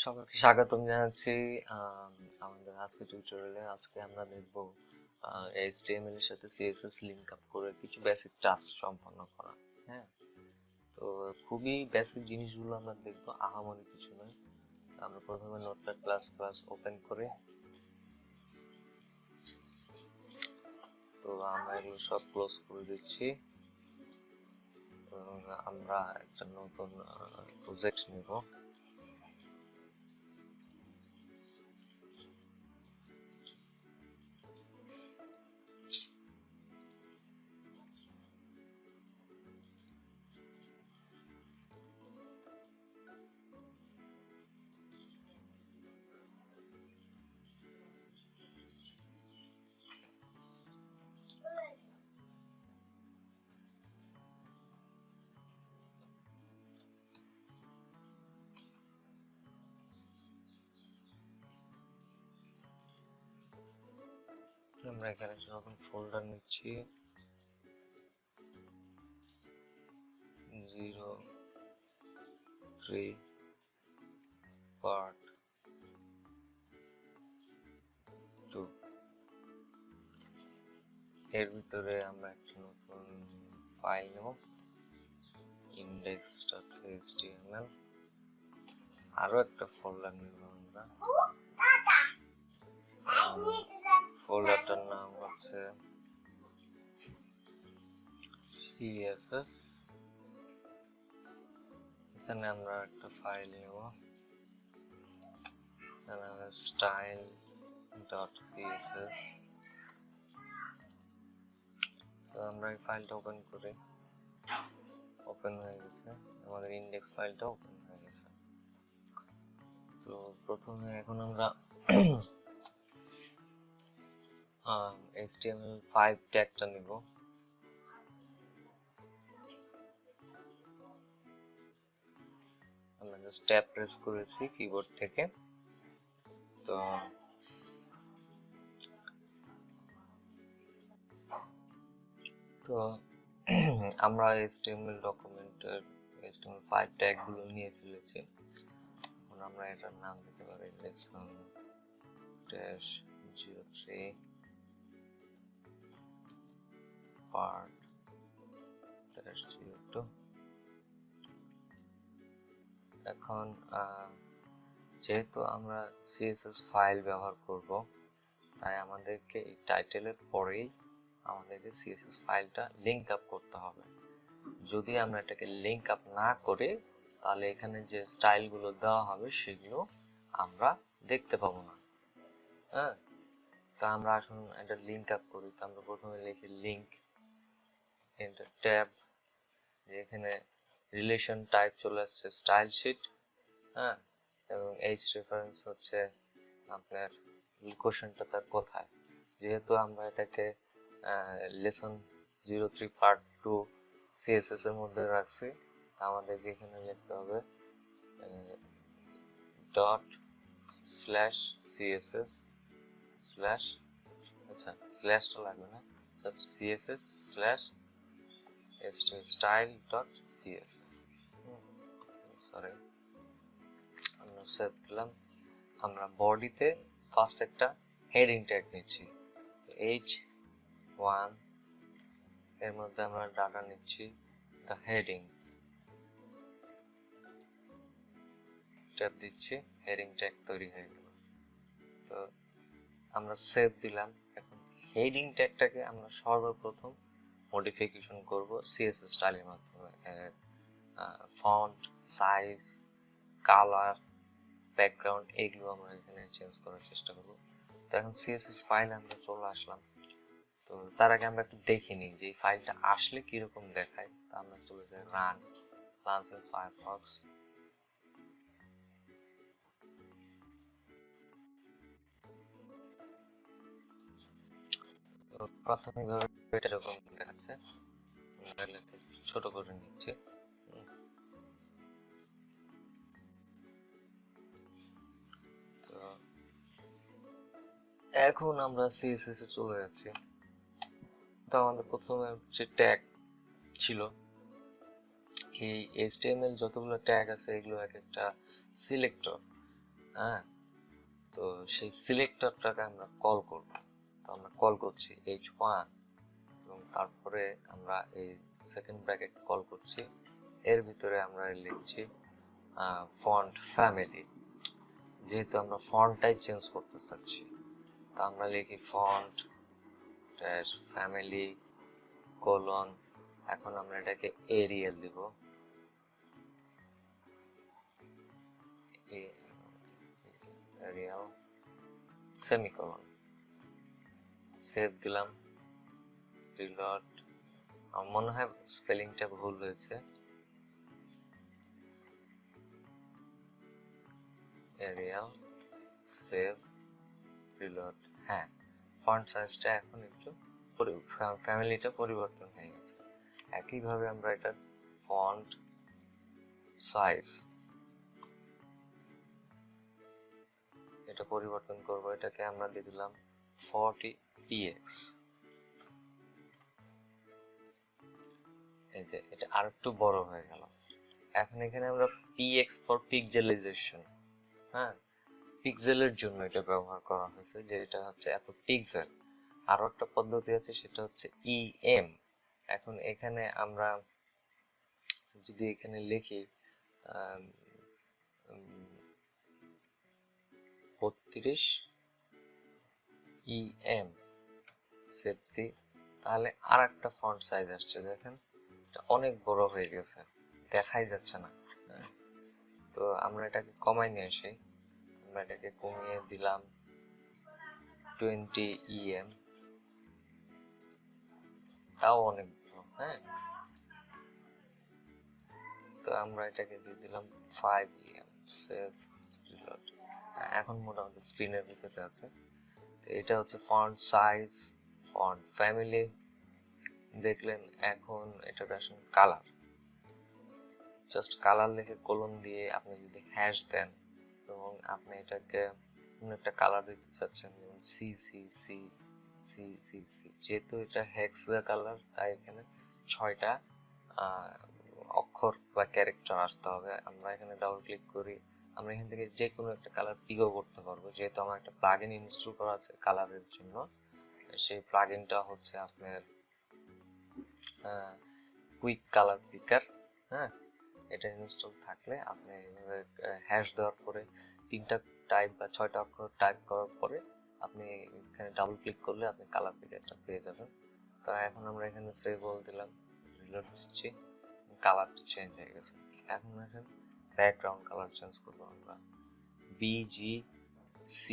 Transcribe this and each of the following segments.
সবাইকে স্বাগতম জানাচ্ছি আমাদের আজকে টিউটোরিয়ালে। আজকে আমরা দেখব HTML এর সাথে CSS লিংক আপ করে কিছু বেসিক টাস্ক সম্পন্ন করা। হ্যাঁ, তো খুবই বেসিক জিনিসগুলো আমরা দেখব, আহামরি কিছু নয়। আমরা প্রথমে নোটপ্যাড প্লাস প্লাস ওপেন করে তো আমরা এগুলো সব ক্লোজ করে দিচ্ছি এবং আমরা একটা নতুন প্রজেক্ট নেব। আমরা এখানে একটা নতুন ফোল্ডার নিচ্ছি, 03 Part-02। এর ভিতরে আমরা একটা নতুন ফাইল নেব, index.html। আরো একটা ফোল্ডার নেব আমরা, ফোল্ডারটার নাম হচ্ছে CSS। এখানে আমরা একটা ফাইল নেব, style.css। আমরা এই ফাইলটা ওপেন করি, ওপেন হয়ে গেছে, আমাদের ইন্ডেক্স ফাইলটা ওপেন হয়ে গেছে। তো প্রথমে এখন আমরা HTML5 ট্যাগটা নিব। আমরা জাস্ট ট্যাব প্রেস করেছি কিবোর্ড থেকে। তো আমরা HTML ডকুমেন্টের HTML5 ট্যাগ গুলো নিয়ে ফেলেছি। এখন আমরা এটার নাম দিতে পারি Lesson-03 Part-02। এখন যেহেতু আমরা CSS ফাইল ব্যবহার করব, তাই আমাদেরকে এই টাইটেলের পরেই আমাদেরকে CSS ফাইলটা লিংক আপ করতে হবে। যদি আমরা এটাকে লিংক আপ না করে, তাহলে এখানে যে স্টাইলগুলো দেওয়া হবে সেগুলো আমরা দেখতে পাবো না। হ্যাঁ, তা আমরা আসুন এটা লিংক আপ করি। তো আমরা প্রথমে লিখি লিংক, এন্টার ট্যাব, এখানে রিলেশন টাইপ চলে আসছে স্টাইল শিট। হ্যাঁ, এবং এইচ রেফারেন্স হচ্ছে আপনার লোকেশনটা তার কোথায়। যেহেতু আমরা এটাকে Lesson-03 Part-2 CSS এর মধ্যে রাখছি, আমাদেরকে এখানে লিখতে হবে ./CSS/ আচ্ছা স্ল্যাশটা লাগবে না, CSS/style.css। সরি, আমরা সেভ দিলাম। আমরা বডিতে ফার্স্ট একটা হেডিং ট্যাগ নিচ্ছি, H1। এর মধ্যে আমরা ডাটা নিচ্ছি দ্য হেডিং, ট্যাব দিচ্ছি, হেডিং ট্যাগ তৈরি হয়ে গেল। তো আমরা সেভ দিলাম। এখন হেডিং ট্যাগটাকে আমরা সর্বপ্রথম মডিফিকেশন করব CSS স্টাইলের মাধ্যমে। ফন্ট, সাইজ, কালার, ব্যাকগ্রাউন্ড এগুলো আমরা এখানে চেঞ্জ করার চেষ্টা করব। তো এখন CSS ফাইলে আমরা চলে আসলাম। তো তার আগে আমরা একটু দেখে নিই যে এই ফাইলটা আসলে কিরকম দেখায়। তো আমরা চলে যাই রান ইন ফায়ারফক্স। তো প্রাথমিকভাবে এটা এরকম দেখাচ্ছে, ছোট করে নিচ্ছি। তো এখন আমরা CSS এ চলে যাচ্ছি। তো আমাদের প্রথমে যে ট্যাগ ছিল, এই HTML যতগুলো ট্যাগ আছে এগুলো এক একটা সিলেক্টর। হ্যাঁ, তো সেই সিলেক্টরটাকে আমরা কল করব। তো আমরা কল করছি h1 এবং তারপরে আমরা এই সেকেন্ড ব্র্যাকেট কল করছি, এর ভিতরে আমরা লিখছি ফন্ট ফ্যামিলি, যেহেতু আমরা ফন্টটাই চেঞ্জ করতে চাচ্ছি। তো আমরা লিখি ফন্ট ড্যাশ ফ্যামিলি কোলন, এখন আমরা এটাকে এরিয়াল দিব, এরিয়াল সেমিকোলন, সেভ দিলাম, রিলোড। আমার মনে হয় স্পেলিংটা ভুল হয়েছে, এরিয়াল সেভ রিলোড। হ্যাঁ, ফন্ট সাইজটা এখন একটু ফ্যামিলিটা পরিবর্তন হয়ে গেছে। একইভাবে আমরা এটা ফন্ট সাইজ এটা পরিবর্তন করব, এটাকে আমরা দিয়ে দিলাম 40 px। এই যে এটা আরেকটু বড় হয়ে গেল। এখন এখানে আমরা px ফর পিক্সেলাইজেশন, হ্যাঁ, পিক্সেলের জন্য এটা ব্যবহার করা হয়েছে, যে এটা হচ্ছে এত পিক্সেল। আরো একটা পদ্ধতি আছে, সেটা হচ্ছে em। এখন এখানে আমরা যদি এখানে লিখি 32 em সেভ দিই, তাহলে আর একটা ফন্ট সাইজ আসছে। দেখেন এটা অনেক বড় হয়ে গেছে, দেখাই যাচ্ছে না। তো আমরা এটাকে কমাই নিয়ে আসি, আমরা এটাকে কমিয়ে দিলাম 20 em, তাও অনেক বড়। হ্যাঁ, তো আমরা এটাকে দিয়ে দিলাম 5 em সেভ রিলোড। এখন মোটামুটি স্ক্রিনের ভিতরে আছে। এটা হচ্ছে ফন্ট সাইজ, ফন্ট ফ্যামিলি দেখলেন। এখন এটাতে আসলে কালার, জাস্ট কালার লিখে কোলন দিয়ে আপনি যদি হ্যাশ দেন এবং আপনি এটাকে কোন একটা কালার দিতে চাচ্ছেন, যেমন C C C C C C, যেহেতু এটা হেক্সা কালার তাই এখানে 6টা অক্ষর বা ক্যারেক্টার আসতে হবে। আমরা এখানে ডাবল ক্লিক করি, আমরা এখান থেকে যে কোনো একটা কালার পিকও করতে পারবো, যেহেতু আমার একটা প্লাগইন ইনস্টল করা আছে কালারের জন্য। সেই প্লাগইনটা হচ্ছে আপনার কুইক কালার পিকার। হ্যাঁ, এটা ইনস্টল থাকলে আপনি এইভাবে হ্যাশ দেওয়ার পরে 3টা টাইপ বা 6টা অক্ষর টাইপ করার পরে আপনি এখানে ডাবল ক্লিক করলে আপনি কালার পিকারটা পেয়ে যাবেন। তো এখন আমরা এখানে সেভ বল দিলাম, রিলোড দিচ্ছি, কালারটা চেঞ্জ হয়ে গেছে। এখন দেখেন ব্যাকগ্রাউন্ড কালার চেঞ্জ করবো আমরা, BGC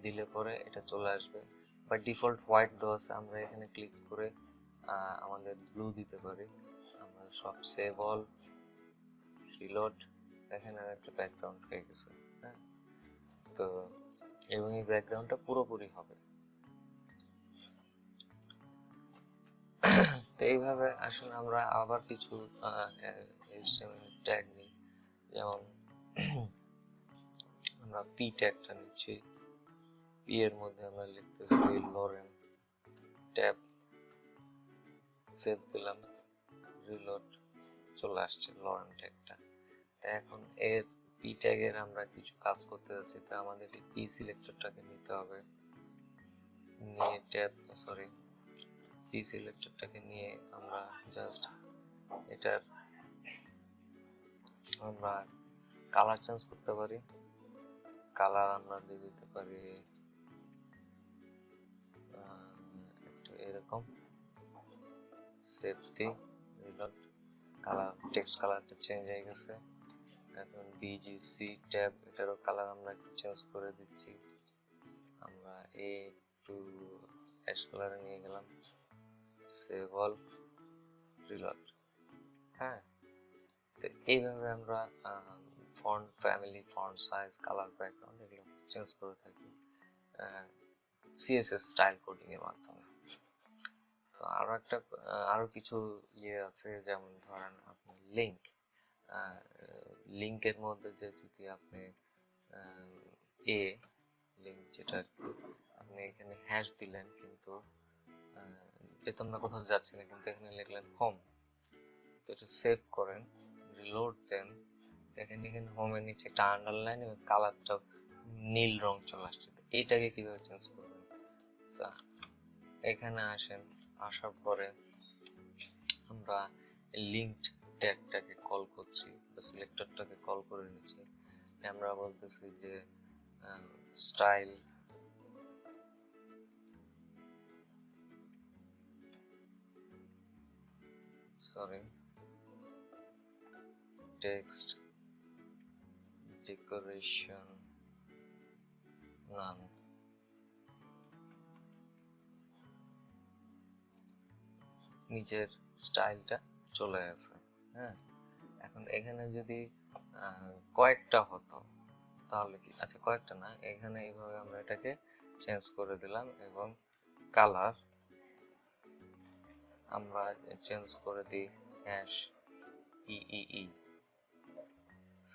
দিলে পরে এটা চলে আসবে, বা ডিফল্ট হোয়াইট দেওয়া আছে, আমরা এখানে ক্লিক করে আমাদের ব্লু দিতে পারি। আমরা সব সেভ অল রিলোড, দেখেন আর একটা ব্যাকগ্রাউন্ড হয়ে গেছে। হ্যাঁ, তো এবং এই ব্যাকগ্রাউন্ডটা পুরোপুরি হবে। তো এইভাবে আসলে আমরা আবার কিছু HTML ট্যাগ নিই, যেমন আমরা পি ট্যাগটা নিচ্ছি, পি এর মধ্যে আমরা লিখতেছি লরেন ট্যাব, সেভ দিলাম, রিলোড, চলে আসছে লরেন ট্যাগটা। এখন এর পি ট্যাগের আমরা কিছু কাজ করতে যাচ্ছি, তো আমাদের এই পি সিলেক্টরটাকে নিতে হবে, নিয়ে ট্যাব পি সিলেক্টরটাকে নিয়ে আমরা জাস্ট এটার আমরা কালার চেঞ্জ করতে পারি। কালার আমরা দিয়ে দিতে পারি একটু এরকম, সেভ দি, রিলোড, কালার টেক্সট কালারটা চেঞ্জ হয়ে গেছে। এখন বিজিসি ট্যাব, এটারও কালার আমরা একটু চেঞ্জ করে দিচ্ছি, আমরা একটু অ্যাশ কালারে নিয়ে গেলাম, সেভ অল, রিলোড। হ্যাঁ, তো এইভাবে আমরা font family, font size, colour, background এগুলো চেঞ্জ করে থাকি সিএসএস স্টাইল কোডিং এর মাধ্যমে। তো আরো কিছু ইয়ে আছে, যেমন ধরেন আপনি লিংকের মধ্যে যে যদি আপনি এ লিংক, যেটা আপনি এখানে হ্যাশ দিলেন কিন্তু যেহেতু আমরা কোথাও যাচ্ছি না, কিন্তু এখানে লিখলেন হোম, তো এটা সেভ করেন, রিলোড দেন, দেখেন এখানে হোমের নিচে একটা আন্ডারলাইন এবং কালারটা নীল রং চলে আসছে। এইটাকে কিভাবে চেঞ্জ করবেন? এখানে আসেন, আসার পরে আমরা লিঙ্কড ট্যাগটাকে কল করছি বা সিলেক্টরটাকে কল করে নিচ্ছি। আমরা বলতেছি যে স্টাইল টেক্সট ডেকোরেশন নাম, নিচের স্টাইলটা চলে আসে। হ্যাঁ, এখন এখানে যদি কয়েকটা হতো তাহলে কি, আচ্ছা কয়েকটা না, এখানে এইভাবে আমরা এটাকে চেঞ্জ করে দিলাম এবং কালার আমরা চেঞ্জ করে দিই হ্যাশ ই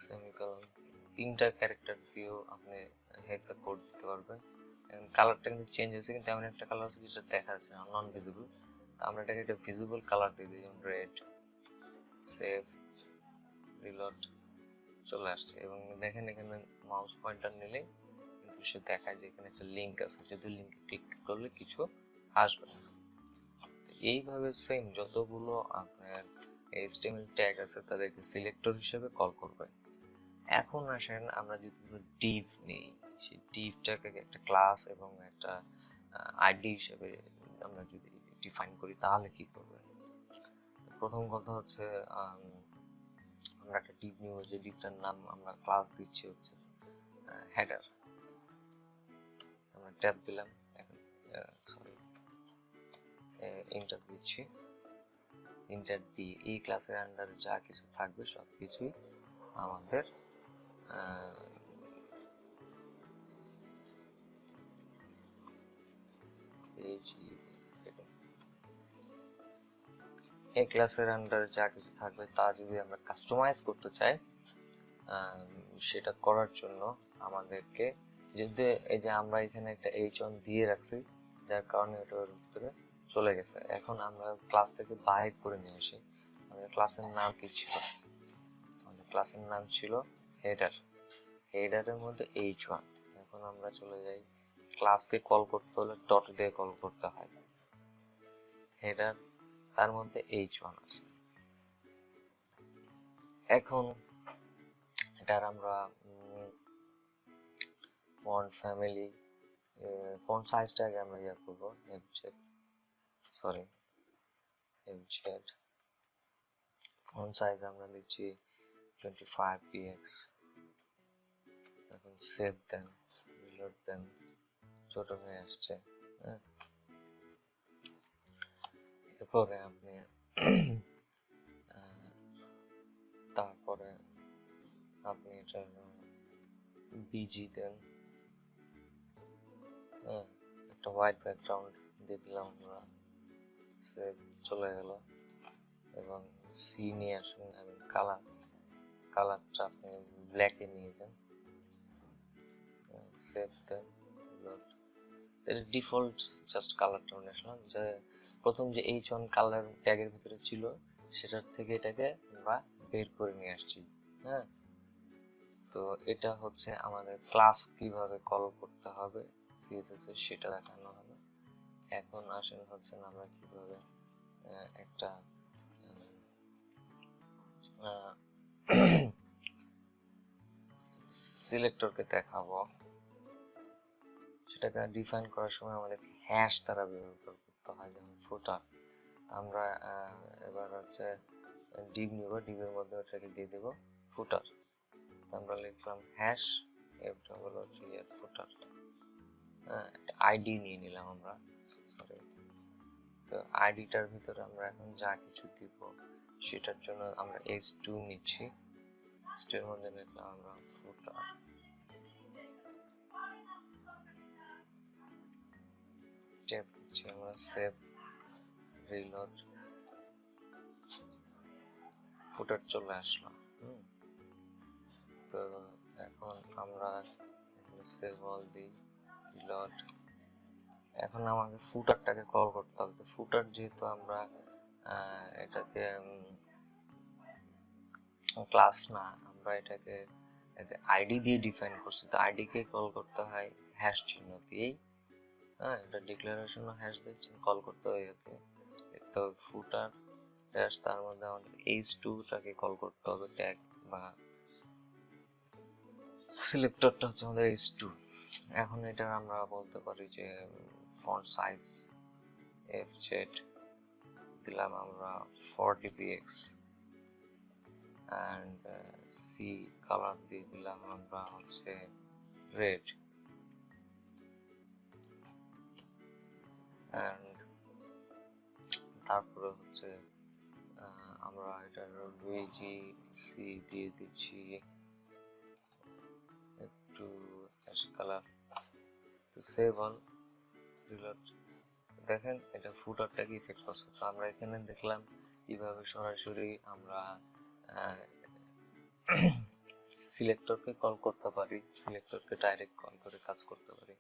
সেমিকোলন, তিনটা ক্যারেক্টার দিয়েও আপনি হেক্সা কোড দিতে পারবেন। কালারটা কিন্তু চেঞ্জ হয়েছে, কিন্তু এমন একটা কালার আছে যেটা দেখা যাচ্ছে না, নন ভিজিবল। আমরা এটাকে একটা ভিজিবল কালার দিয়ে দিই, যেমন রেড। সেভ, রিলোড, চলে আসছে। এবং দেখেন এখানে মাউস পয়েন্টার নিলে কিন্তু সে দেখায় যে এখানে একটা লিঙ্ক আছে, যদি লিঙ্কে ক্লিক করলে কিছু আসবে না। এইভাবে সেম যতগুলো আপনার HTML ট্যাগ আছে তাদেরকে সিলেক্টর হিসেবে কল করবে। এখন আসেন আমরা যদি ডিভ নেই, সেই ডিভটাকে একটা ক্লাস এবং একটা আইডি হিসেবে আমরা যদি ডিফাইন করি তাহলে কি করবে? প্রথম কথা হচ্ছে আমরা একটা ডিভ নিব, যে ডিভটার নাম আমরা ক্লাস দিচ্ছি হচ্ছে হেডার। আমরা ট্যাব দিলাম, এখন সরি ইন্টার দিচ্ছি। ইন্টার দিয়ে এই ক্লাসের আন্ডারে যা কিছু থাকবে সবকিছুই আমাদের এই ক্লাসের আন্ডারে যা কিছু থাকবে তা যদি আমরা কাস্টমাইজ করতে চাই, সেটা করার জন্য আমাদেরকে যদি এই যে আমরা এখানে একটা h1 দিয়ে রাখছি, যার কারণে এটার ভিতরে চলে গেছে। এখন আমরা ক্লাস থেকে বাইরে করে নিয়ে আসি। আমাদের ক্লাসের নাম কি ছিল? আমাদের ক্লাসের নাম ছিল হেডার। হেডারের মধ্যে h1। এখন আমরা চলে যাই, ক্লাসকে কল করতে হলে ডট দিয়ে কল করতে হয়। হেডার, তার মধ্যে h1 আছে। এখন এটার আমরা ফন্ট ফ্যামিলি, ফন্ট সাইজটাকে আমরা ইয়া করব FZ। ফন্ট সাইজ আমরা দিচ্ছি 25 px। এখন সেভ দেন, রিলোড দেন, ছোট হয়ে আসছে। এরপরে আপনি তারপরে আপনি এটা বিজি দেন, একটা হোয়াইট ব্যাকগ্রাউন্ড দিয়ে দিলাম আমরা, সেভ, চলে গেল। এবং সি নিয়ে আসুন এবং কালারটা আপনি ব্ল্যাকে নিয়ে যান, সেভ দেন, রিলোড। এর ডিফল্ট জাস্ট কালারটা নিয়ে আসলাম, যে প্রথম যে h1 কালার ট্যাগের ভিতরে ছিল সেটার থেকে এটাকে আমরা বের করে নিয়ে আসছি। হ্যাঁ, তো এটা হচ্ছে আমাদের ক্লাস কিভাবে কল করতে হবে CSS এর, সেটা দেখানো হবে। এখন আসেন হচ্ছে আমরা কিভাবে একটা সিলেক্টরকে দেখাবো। সেটাকে ডিফাইন করার সময় আমাদের হ্যাশ দ্বারা ব্যবহার করতে হয়, যেমন ফুটার। আমরা এবার হচ্ছে ডিভ নিব, ডিভের মধ্যে ওটাকে দিয়ে দেব ফুটার। আমরা লিখলাম হ্যাশ ফুটার, আইডি নিয়ে নিলাম আমরা, সরি। তো আইডিটার ভিতরে আমরা এখন যা কিছু দিব সেটার জন্য আমরা h2 নিচ্ছি, এর মধ্যে লিখলাম আমরা ফুটার। ট্যাব দিচ্ছি আমরা, সেভ, রিলোড, ফুটার চলে আসলো। তো এখন আমরা সেভ অল দিই, রিলোড। এখন আমাকে ফুটারটাকে কল করতে হবে। ফুটার যেহেতু আমরা এটাকে ক্লাস না, আমরা আমরা এটাকে আইডি দিয়ে ডিফাইন করছি, তো আইডি কে কল করতে হয় হ্যাশ চিহ্ন দিয়েই। হ্যাঁ, এটা ডিক্লারেশন হ্যাশ দিচ্ছি, কল করতে হয় এতে। তো ফুটার ড্যাশ, তার মধ্যে আমাদের h2 টাকে কল করতে হবে, ট্যাগ বা সিলেক্টরটা হচ্ছে আমাদের h2। এখন এটা আমরা বলতে পারি যে ফন্ট সাইজ fz দিলাম আমরা 40 px and c কালার দিয়ে দিলাম আমরা হচ্ছে রেড, and তারপরে হচ্ছে আমরা এটার vgc দিয়ে দিচ্ছি একটু অ্যাশ কালার। তো সেভ অল রিলোড। দেখেন এটা ফুটারটাকে ইফেক্ট করছে। তো আমরা এখানে দেখলাম কিভাবে সরাসরি আমরা সিলেক্টরকে কল করতে পারি, সিলেক্টরকে ডাইরেক্ট কল করে কাজ করতে পারি,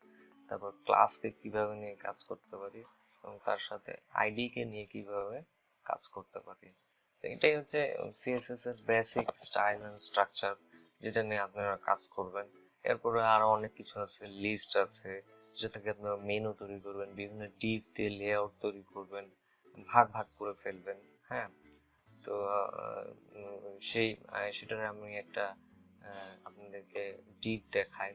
তারপর ক্লাসকে কিভাবে নিয়ে কাজ করতে পারি, এবং তার সাথে আইডি কে নিয়ে কিভাবে কাজ করতে পারি। তো এটাই হচ্ছে সিএসএস এর বেসিক স্টাইল এন্ড স্ট্রাকচার, যেটা নিয়ে আপনারা কাজ করবেন। এরপরে আরো অনেক কিছু আছে, লিস্ট আছে, যেটা থেকে আপনারা মেনু তৈরি করবেন, বিভিন্ন ডিপ দিয়ে লেআউট তৈরি করবেন, ভাগ ভাগ করে ফেলবেন। হ্যাঁ, তো সেটার আমি একটা আপনাদেরকে ডিপ দেখাই,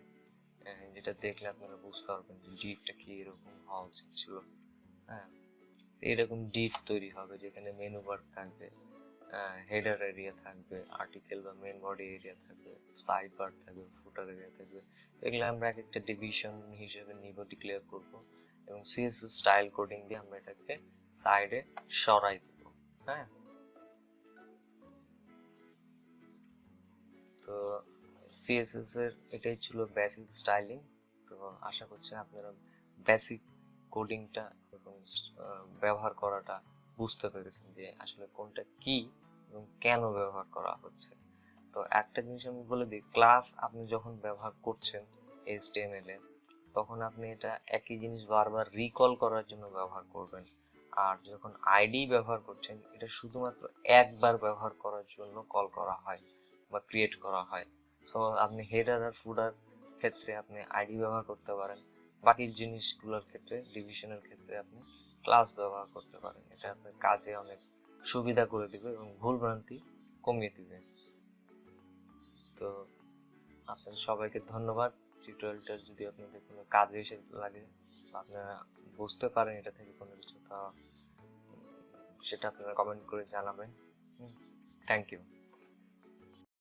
যেটা দেখলে আপনারা বুঝতে পারবেন যে ডিপটা কি এরকম হওয়া উচিত ছিল। হ্যাঁ, এরকম ডিপ তৈরি হবে যেখানে মেনু বার থাকবে, হেডার এরিয়া থাকবে, আর্টিকেল বা মেন বডি এরিয়া থাকবে, সাইড বার থাকবে, ফুটার এরিয়া থাকবে। এগুলো আমরা এক একটা ডিভিশন হিসেবে নিব, ডিক্লেয়ার করব, এবং সিএসএস স্টাইল কোডিং দিয়ে আমরা এটাকে সাইডে সরাই দেব। হ্যাঁ, তো সিএসএস এর এটাই ছিল বেসিক স্টাইলিং। তো আশা করছি আপনারা বেসিক কোডিংটা এবং ব্যবহার করাটা বুঝতে পেরেছেন, যে আসলে কোনটা কি এবং কেন ব্যবহার করা হচ্ছে। তো একটা জিনিস আমি বলে দিই, ক্লাস আপনি যখন ব্যবহার করছেন HTML এ, তখন আপনি এটা একই জিনিস বারবার রিকল করার জন্য ব্যবহার করবেন। আর যখন আইডি ব্যবহার করছেন, এটা শুধুমাত্র একবার ব্যবহার করার জন্য কল করা হয় বা ক্রিয়েট করা হয়। সো আপনি হেডার আর ফুটার ক্ষেত্রে আপনি আইডি ব্যবহার করতে পারেন, বাকি জিনিসগুলোর ক্ষেত্রে, ডিভিশনের ক্ষেত্রে আপনি ক্লাস ব্যবহার করতে পারেন। এটা আপনার কাজে অনেক সুবিধা করে দিবে এবং ভুলভ্রান্তি কমিয়ে দিবে। তো আপনাদের সবাইকে ধন্যবাদ। টিউটোরিয়ালটা যদি আপনাদের কোনো কাজে এসে লাগে, আপনারা বুঝতে পারেন এটা থেকে কোনো কিছু, তা সেটা আপনারা কমেন্ট করে জানাবেন। Thank you.